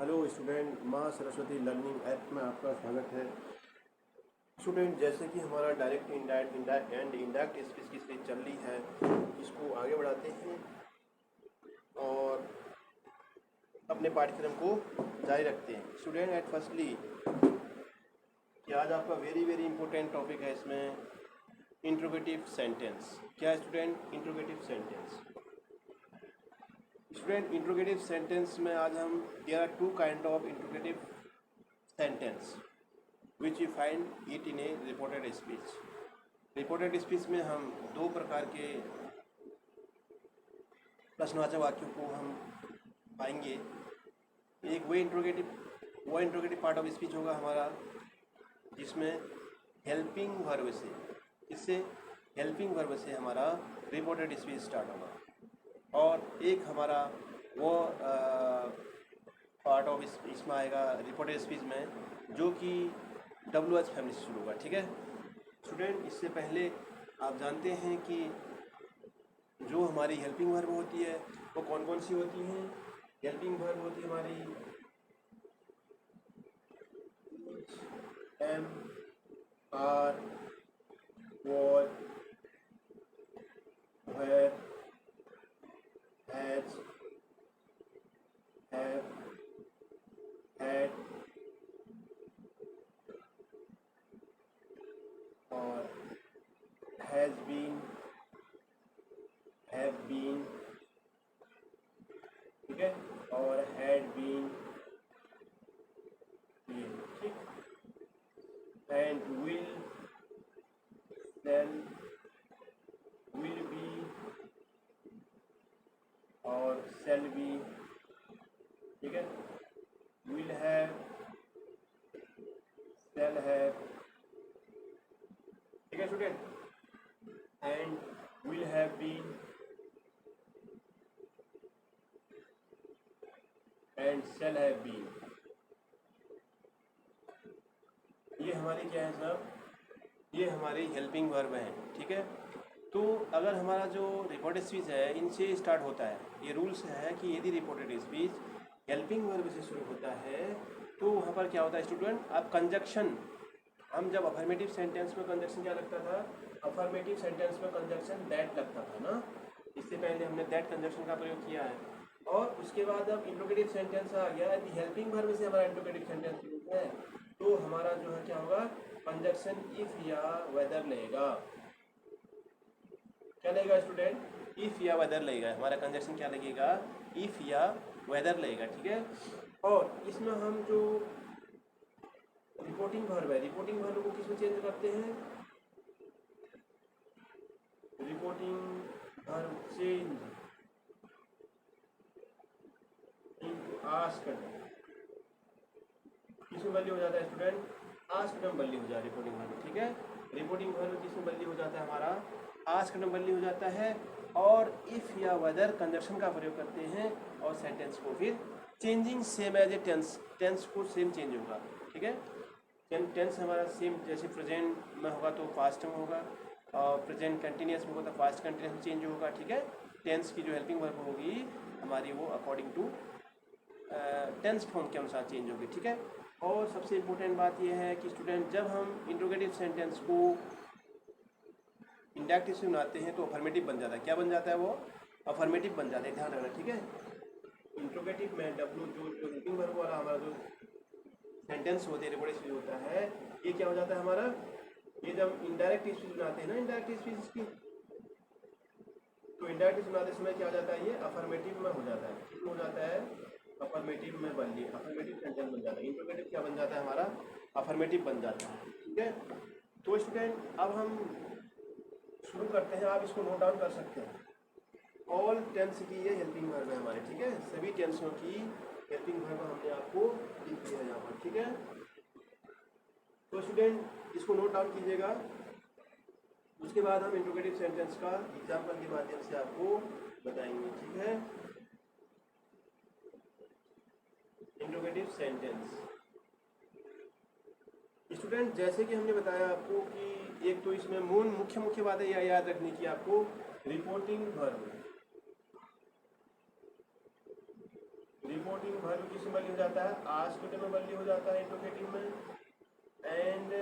Hello student, माँ Saraswati learning app में आपका स्वागत है। स्टूडेंट, जैसे कि हमारा direct indirect and indirect speech की सीरीज चल रही है, इसको आगे बढ़ाते हैं और अपने पाठ्यक्रम को जारी रखते हैं। स्टूडेंट, एट फर्स्टली कि आज आपका वेरी वेरी इंपॉर्टेंट टॉपिक है इसमें इंट्रोगेटिव सेंटेंस। क्या है student? Interrogative sentence. Student, interrogative sentence में आज हम there are two kind of interrogative sentence which you find it in a reported speech. Reported speech में हम दो प्रकार के प्रश्नवाचक वाक्यों को हम पाएंगे। एक वो इंट्रोगेटिव पार्ट ऑफ स्पीच होगा हमारा, जिसमें हेल्पिंग वर्ब से हमारा रिपोर्टेड स्पीच स्टार्ट होगा। और एक हमारा वो पार्ट ऑफ इसमें आएगा रिपोर्टेड स्पीच में, जो कि WH फैमिली से शुरू होगा। ठीक है स्टूडेंट, इससे पहले आप जानते हैं कि जो हमारी हेल्पिंग वर्ब होती है वो कौन कौन सी होती हैं। हेल्पिंग वर्ब होती है हमारी am, are, was, were, has, have, had और हैज बीन, हैव बीन, ठीक है, और हैड बीन, ठीक, and will, then, will be और शैल बी, ठीक है, विल हैव, शैल हैव, ठीक है student, and will have been and shall have been. ये हमारी क्या है सब? ये हमारी हेल्पिंग वर्ब है। ठीक है, तो अगर हमारा जो रिपोर्टेड स्पीच है इनसे स्टार्ट होता है, ये रूल्स है कि यदि रिपोर्टेड स्पीच हेल्पिंग वर्ब से शुरू होता है तो वहाँ पर क्या होता है स्टूडेंट? अब कंजक्शन, हम जब अफर्मेटिव सेंटेंस में कंजक्शन क्या लगता था? अफर्मेटिव सेंटेंस में कंजक्शन दैट लगता था ना। इससे पहले हमने दैट कंजक्शन का प्रयोग किया है। और उसके बाद अब इंट्रोगेटिव सेंटेंस आ गया, यदि हेल्पिंग वर्ब से हमारा इंट्रोगेटिव सेंटेंस शुरू है तो हमारा जो है क्या होगा? कंजक्शन इफ या वेदर लगेगा। क्या लगेगा स्टूडेंट? इफ या वेदर लगेगा। हमारा कंजक्शन क्या लगेगा? इफ या वेदर लगेगा। ठीक है, और इसमें हम जो रिपोर्टिंग वर्ब है, रिपोर्टिंग वर्ब को किसमें चेंज करते हैं? Reporting verb change into asked. किसमें बदली हो जाता है स्टूडेंट? आस्क्ड में बदली हो जाता है रिपोर्टिंग वर्ब। ठीक है, रिपोर्टिंग वर्ब किसमें बदली हो जाता है? हमारा आस्क्ड में बदली हो जाता है। और इफ या वेदर कंजक्शन का प्रयोग करते हैं और सेंटेंस को फिर changing same as a tense को सेम चेंज होगा। ठीक है, टेंस हमारा सेम, जैसे प्रेजेंट में होगा तो पास्ट में होगा, और प्रेजेंट कंटिन्यूस में होगा तो पास्ट कंटिन्यूस में चेंज होगा। ठीक है, टेंस की जो हेल्पिंग वर्ब होगी हमारी वो अकॉर्डिंग टू टेंस फॉर्म के अनुसार चेंज होगी। ठीक है, और सबसे इम्पोर्टेंट बात यह है कि स्टूडेंट जब हम इंट्रोगेटिव सेंटेंस को इंडायरेक्टिव से बनाते हैं तो अफर्मेटिव बन जाता है। क्या बन जाता है? वो अफर्मेटिव बन जाता है, ध्यान रखना। ठीक है, इंट्रोगेटिव में डब्ल्यू जो हेल्पिंग वर्ब वाला हमारा जो सेंटेंस होते हैं, रिपोर्टेड स्पीच होता है, ये क्या हो जाता है हमारा? ये जब इंडायरेक्ट स्पीच बनाते हैं ना, इंडायरेक्ट स्पीच की, तो इंडायरेक्ट बनाते समय क्या हो जाता है? ये अफर्मेटिव में हो जाता है। किसमें हो जाता है? अफर्मेटिव में बदली, अफर्मेटिव सेंटेंस बन जाता है। इंट्रोगेटिव क्या बन जाता है हमारा? अफर्मेटिव बन जाता है। ठीक है, तो स्टूडेंट अब हम शुरू करते हैं। आप इसको नोट डाउन कर सकते हैं। ऑल टेंस की ये हेल्पिंग वर्ब है हमारे। ठीक है, सभी टेंसों की हेल्पिंग वर्ब हमने आपको लिख दिया है यहाँ पर। ठीक है, तो स्टूडेंट इसको नोट डाउन कीजिएगा। उसके बाद हम इंट्रोगेटिव सेंटेंस का एग्जाम्पल के माध्यम से आपको बताएंगे। ठीक है, इंट्रोगेटिव सेंटेंस स्टूडेंट, जैसे कि हमने बताया आपको कि एक तो इसमें मुख्य बातें यह याद रखने की आपको, रिपोर्टिंग वर्ब रिपोर्टिंग वर्ब किसमें बदली हो जाता है, आस्क्ड में बदली हो जाता है इंट्रोगेटिव में। एंड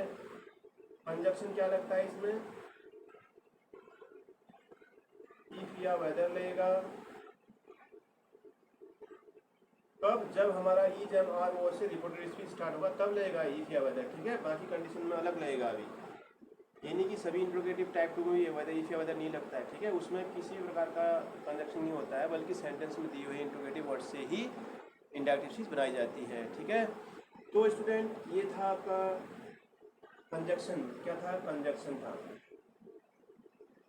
कंजक्शन क्या लगता है इसमें, इफ या वेदर लगेगा। कब, जब हमारा इज एम आर ओ से रिपोर्टेड स्पीच स्टार्ट होगा तब लगेगा इफ या वेदर, ठीक है। बाकी कंडीशन में अलग लगेगा अभी, ये नहीं कि सभी इंट्रोगेटिव टाइप टू में ये वेदर इफ या वेदर नहीं लगता है, ठीक है। उसमें किसी प्रकार का कंजक्शन नहीं होता है, बल्कि सेंटेंस में दी हुई इंट्रोगेटिव वर्ड से ही इंडायरेक्टिव स्पीच बनाई जाती है, ठीक है। तो स्टूडेंट ये था आपका कंजक्शन, क्या था, कंजक्शन था।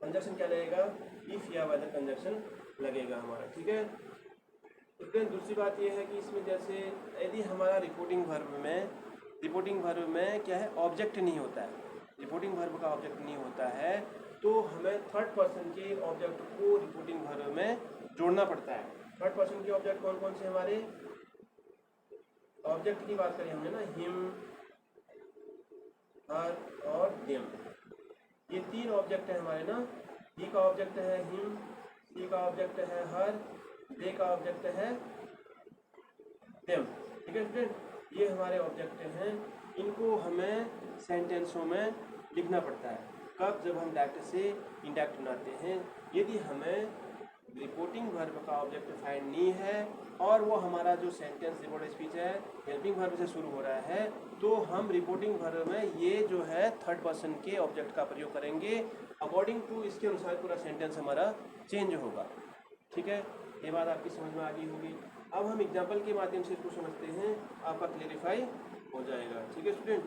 कंजक्शन क्या लगेगा, इफ या वेदर कंजक्शन लगेगा हमारा, ठीक है। स्टूडेंट दूसरी बात ये है कि इसमें जैसे यदि हमारा रिपोर्टिंग वर्ब में क्या है, ऑब्जेक्ट नहीं होता है, रिपोर्टिंग वर्ब का ऑब्जेक्ट नहीं होता है, तो हमें थर्ड पर्सन के ऑब्जेक्ट को रिपोर्टिंग वर्ब में जोड़ना पड़ता है। थर्ड पर्सन के ऑब्जेक्ट कौन कौन से हमारे, ऑब्जेक्ट की बात करें हमने ना, हिम, हर और देम, ये तीन ऑब्जेक्ट है हमारे ना। ही का ऑब्जेक्ट है हिम, सी का ऑब्जेक्ट है हर, दे का ऑब्जेक्ट है देम, ठीक है स्टूडेंट। ये हमारे ऑब्जेक्ट हैं, इनको हमें सेंटेंसों में लिखना पड़ता है। कब, जब हम डायरेक्ट से इंडायरेक्ट बनाते हैं। यदि हमें रिपोर्टिंग वर्ब का ऑब्जेक्ट फाइंड नहीं है और वो हमारा जो सेंटेंस रिपोर्ट स्पीच है हेल्पिंग वर्ब से शुरू हो रहा है, तो हम रिपोर्टिंग वर्ब में ये जो है थर्ड पर्सन के ऑब्जेक्ट का प्रयोग करेंगे। अकॉर्डिंग टू इसके अनुसार पूरा सेंटेंस हमारा चेंज होगा, ठीक है। ये बात आपकी समझ में आ गई होगी। अब हम एग्जाम्पल के माध्यम से इसको समझते हैं, आपका क्लेरिफाई हो जाएगा, ठीक है स्टूडेंट।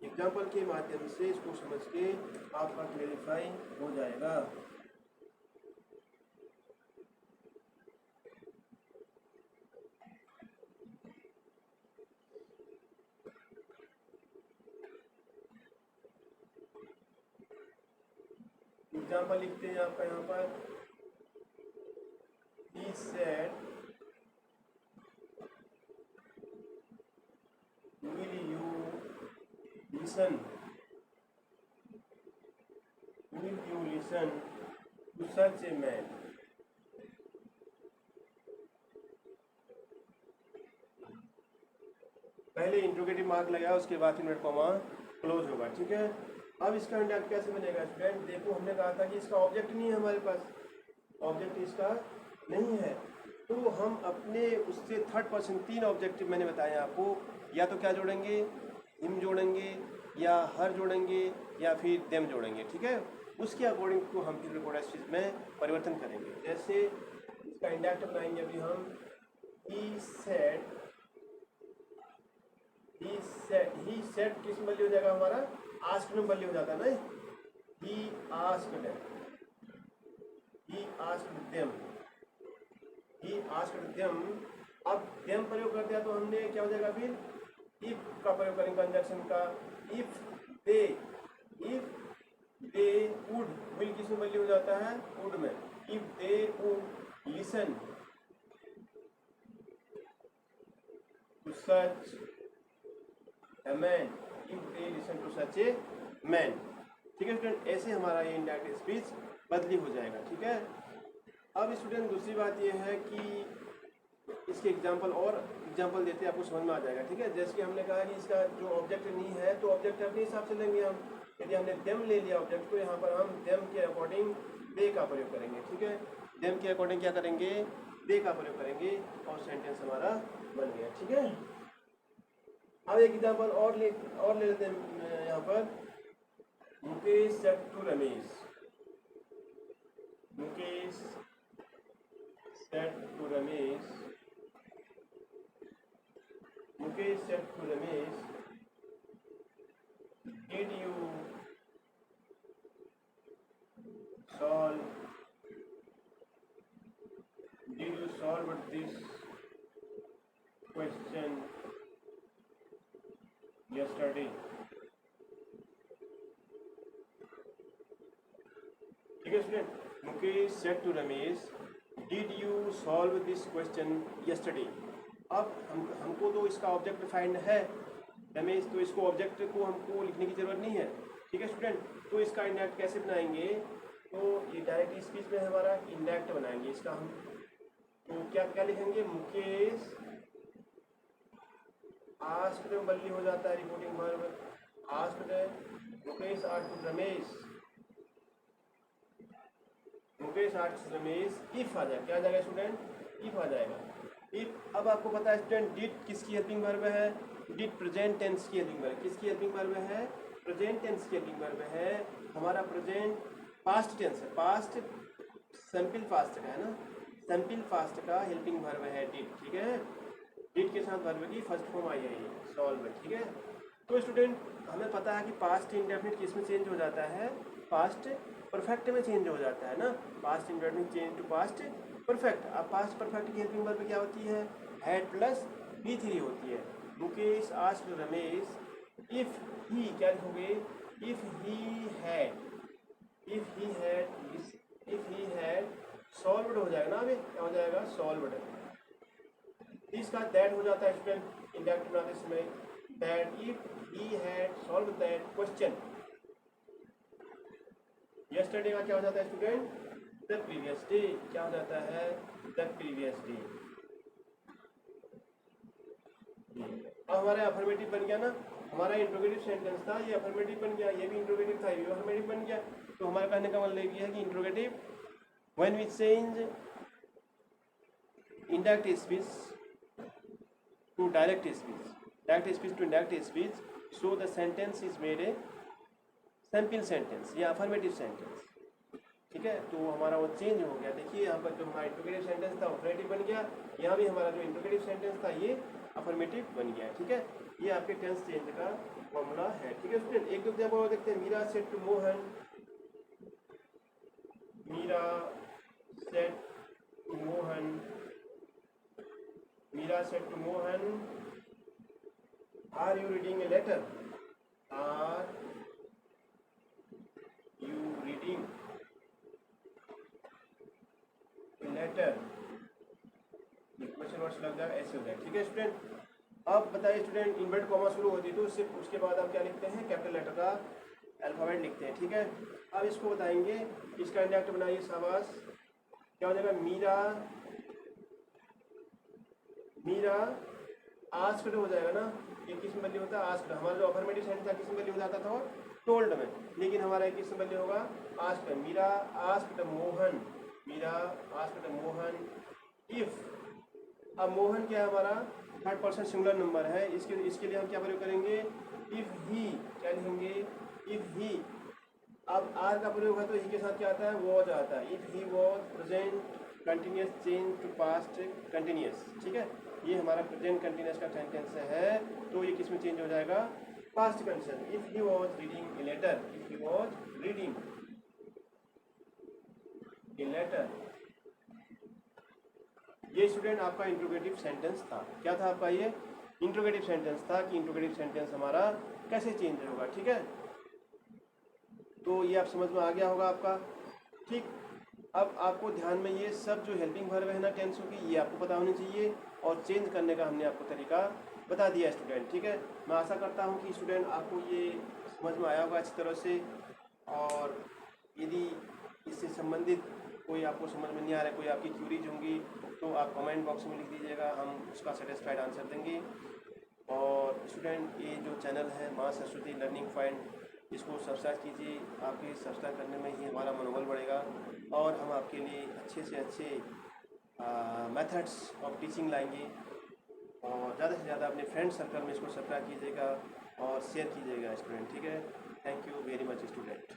एग्जाम्पल के माध्यम से इसको समझ के आपका क्लेरिफाई हो जाएगा। एग्जाम्पल लिखते हैं आपका यहाँ पर, he said will you listen to such a man। पहले इंट्रोगेटिव मार्क लगाया, उसके बाद इनवर्ट कॉमा क्लोज होगा, ठीक है। अब इसका इंडेक्ट कैसे बनेगा स्टूडेंट, देखो हमने कहा था कि इसका ऑब्जेक्ट नहीं है हमारे पास, ऑब्जेक्ट इसका नहीं है, तो हम अपने उससे थर्ड पर्सन तीन ऑब्जेक्टिव मैंने बताए आपको, या तो क्या जोड़ेंगे, हिम जोड़ेंगे या हर जोड़ेंगे या फिर देम जोड़ेंगे, ठीक है। उसके अकॉर्डिंग को हम फिर रिपोर्ट स्पीच में परिवर्तन करेंगे। जैसे इसका इंडेक्ट बनाएंगे अभी हम, ही सेड किस में बदली हो जाएगा हमारा, आस्क्ड में बदली हो जाता है ना, ही आस्क्ड देम। अब देम प्रयोग कर दिया तो हमने क्या हो जाएगा, फिर इफ का प्रयोग करेंगे कंजक्शन का, इफ दे वुड, विल किस में बदली हो जाता है, वुड में। If they would listen to such a man, if they listen to such a man, ठीक है स्टूडेंट। ऐसे हमारा ये इंडायरेक्ट स्पीच बदली हो जाएगा, ठीक है। अब स्टूडेंट दूसरी बात ये है कि इसके एग्जांपल देते आपको समझ में आ जाएगा, ठीक है। जैसे कि हमने कहा कि इसका जो ऑब्जेक्ट नहीं है तो ऑब्जेक्ट अपने हिसाब से लेंगे हम। यदि हमने देम ले लिया ऑब्जेक्ट, तो यहाँ पर हम देम के अकॉर्डिंग दे का प्रयोग करेंगे, ठीक है। देम के अकॉर्डिंग क्या करेंगे, दे का प्रयोग करेंगे और सेंटेंस हमारा बन गया, ठीक है। अब एक एग्जाम्पल और ले लेते हैं यहाँ पर, Mukesh said to Ramesh, Mukesh said to Ramesh, did you solve this question yesterday, ठीक है student. Mukesh said to Ramesh, did you solve this question yesterday। अब हमको तो इसका ऑब्जेक्ट फाइंड है रमेश, तो इसको ऑब्जेक्ट को हमको लिखने की जरूरत नहीं है, ठीक है स्टूडेंट। तो इसका इंडेक्ट कैसे बनाएंगे, तो ये डायरेक्ट स्पीच में हमारा इंडेक्ट बनाएंगे इसका हम, तो क्या क्या लिखेंगे, मुकेश आस्क्ड में बदली हो जाता है reporting verb, asked Mukesh asked Ramesh, Mukesh asked Ramesh, if आ जाएगा, क्या आ जाएगा स्टूडेंट, इफ आ जाएगा। इफ, अब आपको पता है स्टूडेंट डिड किसकी हेल्पिंग वर्ब है, डिड प्रेजेंट टेंस की हेल्पिंग वर्ब, किसकी हेल्पिंग वर्ब है, प्रेजेंट टेंस की हेल्पिंग वर्ब है। हमारा प्रेजेंट पास्ट टेंस है, पास्ट सिंपल पास्ट का है ना, सिंपल पास्ट का हेल्पिंग वर्ब है डिड, ठीक है। डिड के साथ वर्ब की फर्स्ट फॉर्म आई है सॉल्व, ठीक है। तो स्टूडेंट हमें पता है कि पास्ट इंडेफिनिट किस में चेंज हो जाता है, पास्ट परफेक्ट में चेंज हो जाता है ना, past indefinite change to past perfect. अब पास्ट परफेक्ट की हेल्पिंग वर्ब क्या होती है, हैड प्लस V3 होती है। Mukesh asked Ramesh if he, क्या लिखोगे, if he had, if he had solved हो जाएगा ना, अभी क्या हो जाएगा, सॉल्व्ड। इसका दैट हो जाता है स्टूडेंट इंडेक्ट बनाते समय, that if he had solve that question. Yesterday का क्या हो जाता है स्टूडेंट, द प्रीवियस डे, क्या हो जाता है, द प्रीवियस डे। अब हमारा अफर्मेटिव बन गया ना, हमारा इंट्रोगेटिव सेंटेंस था, ये अफर्मेटिव बन गया, ये भी इंट्रोगेटिव था, ये भी अफर्मेटिव बन गया। तो हमारा कहने का मतलब ये है कि interrogative when we change indirect speech to direct speech, direct speech to indirect speech, so the sentence is made a sample sentence या अफर्मेटिव सेंटेंस, ठीक है। तो हमारा वो चेंज हो गया, देखिए यहाँ पर जो हमारा इंट्रोगेटिव सेंटेंस था अफर्मेटिव बन गया, यहाँ भी हमारा जो इंट्रोगेटिव सेंटेंस था ये अफर्मेटिव बन गया, ठीक है। ये आपके टेंस चेंज का फॉर्मूला है, ठीक है स्टूडेंट। एक दो एग्जाम्पल और देखते हैं। Meera said to Mohan, Meera said to Mohan, Meera said to Mohan, are you reading a letter, are you reading letter, question words लग जाएगा, ऐसे हो जाएगा, ठीक है स्टूडेंट। अब बताइए स्टूडेंट, इन्वर्ट कॉमा शुरू होती है तो उसके बाद आप क्या लिखते हैं, कैपिटल लेटर का अल्फाबेट लिखते हैं, ठीक है। अब इसको बताएंगे, इसका इंडेक्ट बनाइए, शाबाश। क्या हो जाएगा, मीरा, मीरा आस्क्ड हो जाएगा ना, ये किस में बदली होता है, आस्क्ड। हमारा जो अफर्मेटिव सेंटेंस था किस में बदली हो जाता था, टोल्ड में, लेकिन हमारा किस में बदली होगा, asked. Meera asked Mohan, Meera asked Mohan if, अब मोहन क्या है हमारा थर्ड पर्सन सिंगुलर नंबर है, इसके लिए हम क्या प्रयोग करेंगे, इफ ही, क्या लिखेंगे, इफ ही। अब आर का प्रयोग है तो ही के साथ क्या आता है, वॉज आता है। If he was present continuous change to past continuous, ठीक है। ये हमारा प्रेजेंट कंटिन्यूस का सेंटेंस है, तो ये किस में चेंज हो जाएगा, past condition. If he was reading a letter, if he was reading a letter. ये स्टूडेंट आपका इंट्रोगेटिव सेंटेंस था, क्या था आपका, ये इंट्रोगेटिव सेंटेंस था कि इंट्रोगेटिव सेंटेंस हमारा कैसे चेंज होगा, ठीक है। तो ये आप समझ में आ गया होगा आपका, ठीक। अब आपको ध्यान में ये सब जो हेल्पिंग वर्ब है ना टेंसों की, ये आपको पता होनी चाहिए, और चेंज करने का हमने आपको तरीका बता दिया स्टूडेंट, ठीक है। मैं आशा करता हूँ कि स्टूडेंट आपको ये समझ में आया होगा अच्छी तरह से, और यदि इससे संबंधित कोई आपको समझ में नहीं आ रहा है, कोई आपकी क्यूरीज होंगी तो आप कमेंट बॉक्स में लिख दीजिएगा, हम उसका सेटिस्फाइड आंसर देंगे। और स्टूडेंट ये जो चैनल है माँ सरस्वती लर्निंग पॉइंट, इसको सब्सक्राइब कीजिए, आपके सब्सक्राइब करने में ही हमारा मनोबल बढ़ेगा, और हम आपके लिए अच्छे से अच्छे मेथड्स ऑफ टीचिंग लाएंगे। और ज़्यादा से ज़्यादा अपने फ्रेंड सर्कल में इसको सब्सक्राइब कीजिएगा और शेयर कीजिएगा स्टूडेंट, ठीक है। Thank you very much student.